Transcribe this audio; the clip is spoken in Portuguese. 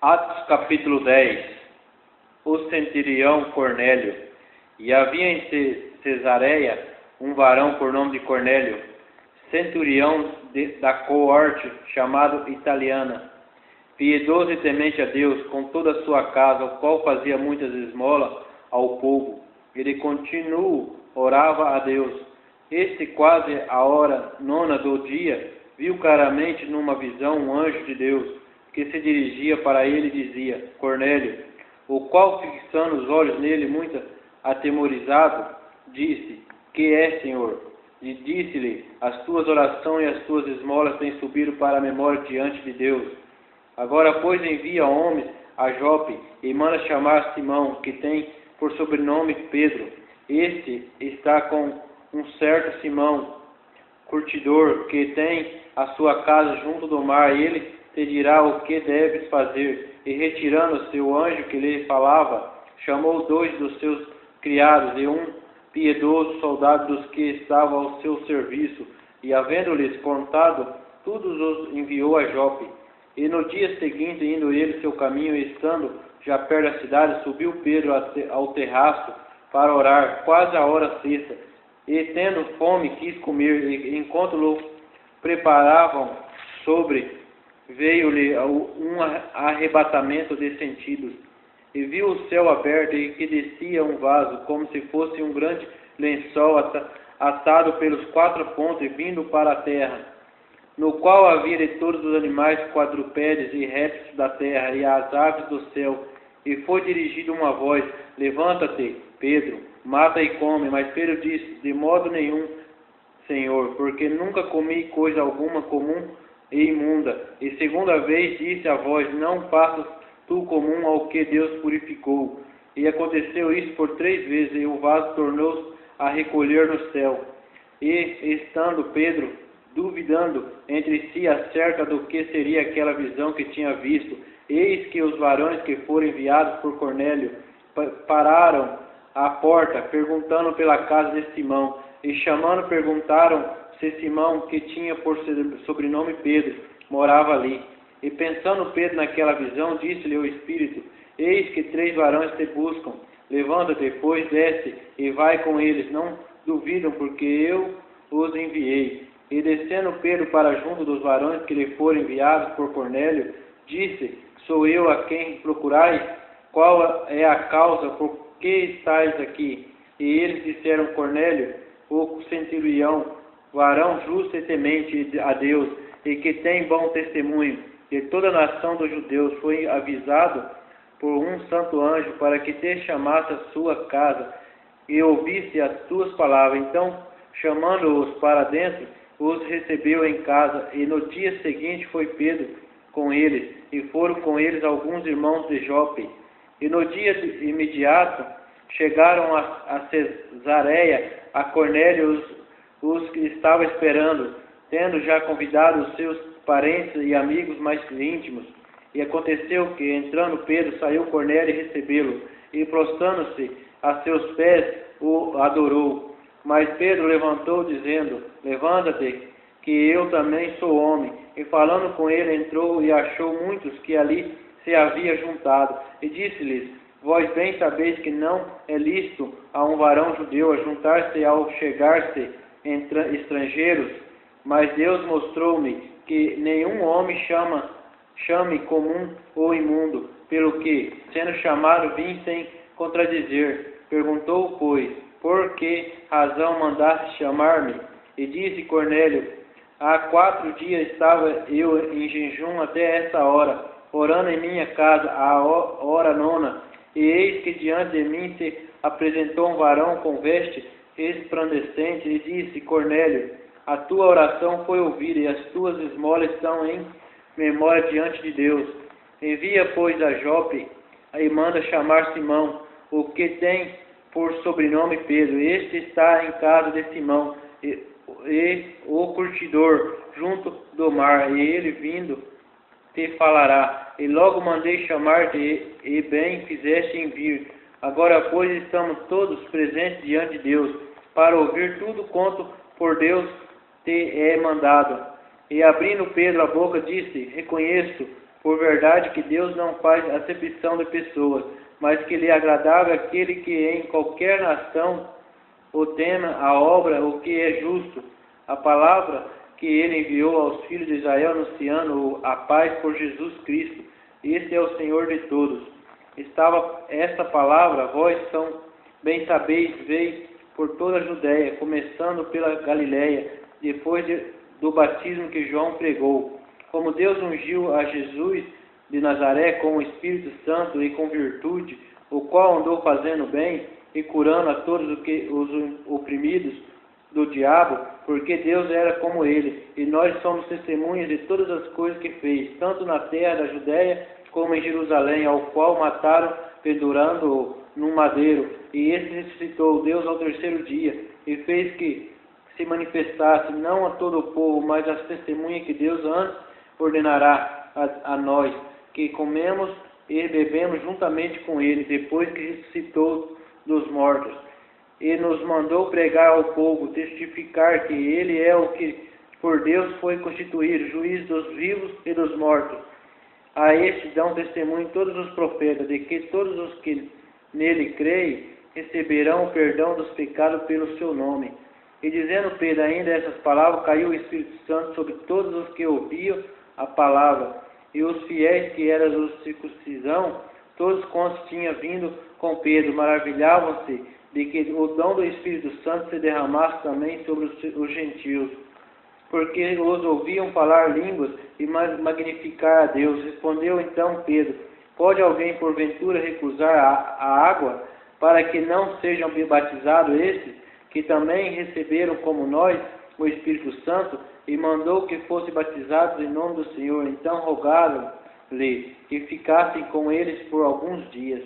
Atos capítulo 10. O centurião Cornélio. E havia em Cesareia um varão por nome de Cornélio, centurião da coorte, chamado Italiana, piedoso e temente a Deus, com toda a sua casa, o qual fazia muitas esmolas ao povo. Ele continuo orava a Deus. Este, quase a hora nona do dia, viu claramente numa visão um anjo de Deus, que se dirigia para ele e dizia: Cornélio, o qual, fixando os olhos nele, muito atemorizado, disse: Que é, Senhor? E disse-lhe: As tuas orações e as tuas esmolas têm subido para a memória diante de Deus. Agora, pois, envia homens a Jope e manda chamar Simão, que tem por sobrenome Pedro. Este está com um certo Simão, curtidor, que tem a sua casa junto do mar. Ele te dirá o que deves fazer. E retirando-se o anjo que lhe falava, chamou 2 dos seus criados e um piedoso soldado dos que estavam ao seu serviço, e havendo-lhes contado, todos os enviou a Jope. E no dia seguinte, indo ele seu caminho e estando já perto da cidade, subiu Pedro ao terraço para orar, quase a hora sexta. E tendo fome, quis comer, e enquanto o preparavam veio-lhe um arrebatamento de sentidos, e viu o céu aberto e que descia um vaso, como se fosse um grande lençol atado pelos 4 pontos e vindo para a terra, no qual havia de todos os animais quadrupédes e répteis da terra e as aves do céu. E foi dirigida uma voz: Levanta-te, Pedro, mata e come. Mas Pedro disse: De modo nenhum, Senhor, porque nunca comi coisa alguma comum e imunda. E segunda vez disse a voz: Não faças tu comum ao que Deus purificou. E aconteceu isso por 3 vezes, e o vaso tornou-se a recolher no céu. E, estando Pedro duvidando entre si acerca do que seria aquela visão que tinha visto, eis que os varões que foram enviados por Cornélio pararam à porta, perguntando pela casa de Simão. E chamando, perguntaram se Simão, que tinha por sobrenome Pedro, morava ali. E pensando Pedro naquela visão, disse-lhe o Espírito: Eis que 3 varões te buscam. Levanta-te, pois, desce e vai com eles. Não duvidam, porque eu os enviei. E descendo Pedro para junto dos varões que lhe foram enviados por Cornélio, disse: Sou eu a quem procurais? Qual é a causa por que estáis aqui? E eles disseram: Cornélio, o centurião, varão justo e temente a Deus, e que tem bom testemunho de toda a nação dos judeus, foi avisado por um santo anjo para que te chamasse à sua casa e ouvisse as tuas palavras. Então, chamando-os para dentro, os recebeu em casa. E no dia seguinte foi Pedro com eles, e foram com eles alguns irmãos de Jope. E no dia imediato chegaram a Cesareia a Cornélio os que estavam esperando, tendo já convidado os seus parentes e amigos mais íntimos. E aconteceu que, entrando Pedro, saiu Cornélio e recebê-lo, e prostrando-se a seus pés, o adorou. Mas Pedro levantou, dizendo: Levanta-te, que eu também sou homem. E falando com ele, entrou e achou muitos que ali se havia juntado. E disse-lhes: Vós bem sabeis que não é lícito a um varão judeu ajuntar-se ao chegar-se estrangeiros, mas Deus mostrou-me que nenhum homem chame comum ou imundo, pelo que, sendo chamado, vim sem contradizer. Perguntou, pois, por que razão mandaste chamar-me? E disse Cornélio: Há 4 dias estava eu em jejum até esta hora, orando em minha casa, à hora nona, e eis que diante de mim se apresentou um varão com veste resplandecente, e disse: Cornélio, a tua oração foi ouvida, e as tuas esmolas estão em memória diante de Deus. Envia, pois, a Jope, e manda chamar Simão, o que tem por sobrenome Pedro. Este está em casa de Simão, e o curtidor, junto do mar, e ele vindo te falará. E logo mandei chamar-te, e bem fizeste em vir. Agora, pois, estamos todos presentes diante de Deus, para ouvir tudo quanto por Deus te é mandado. E abrindo Pedro a boca, disse: Reconheço Por verdade que Deus não faz acepção de pessoas, mas que lhe agradável aquele que em qualquer nação o tema a obra, o que é justo, a palavra que ele enviou aos filhos de Israel, anunciando a paz por Jesus Cristo. Este é o Senhor de todos. Estava esta palavra, vós são bem sabeis, veio por toda a Judéia, começando pela Galiléia, depois do batismo que João pregou. Como Deus ungiu a Jesus de Nazaré com o Espírito Santo e com virtude, o qual andou fazendo bem e curando a todos os oprimidos do diabo, porque Deus era como ele, e nós somos testemunhas de todas as coisas que fez, tanto na terra da Judéia como em Jerusalém, ao qual mataram pendurando-o num madeiro, e esse ressuscitou Deus ao terceiro dia, e fez que se manifestasse não a todo o povo, mas às testemunhas que Deus antes ordenará a nós, que comemos e bebemos juntamente com ele, depois que ressuscitou dos mortos. E nos mandou pregar ao povo, testificar que ele é o que por Deus foi constituído, juiz dos vivos e dos mortos. A este dão testemunho todos os profetas, de que todos os que nele creem receberão o perdão dos pecados pelo seu nome. E dizendo Pedro ainda essas palavras, caiu o Espírito Santo sobre todos os que ouviam a palavra. E os fiéis que eram da circuncisão, todos quantos tinham vindo com Pedro, maravilhavam-se de que o dom do Espírito Santo se derramasse também sobre os gentios, porque os ouviam falar línguas e magnificar a Deus. Respondeu então Pedro: pode alguém porventura recusar a água para que não sejam batizados estes, que também receberam como nós o Espírito Santo? E mandou que fossem batizados em nome do Senhor. Então rogaram-lhe que ficassem com eles por alguns dias.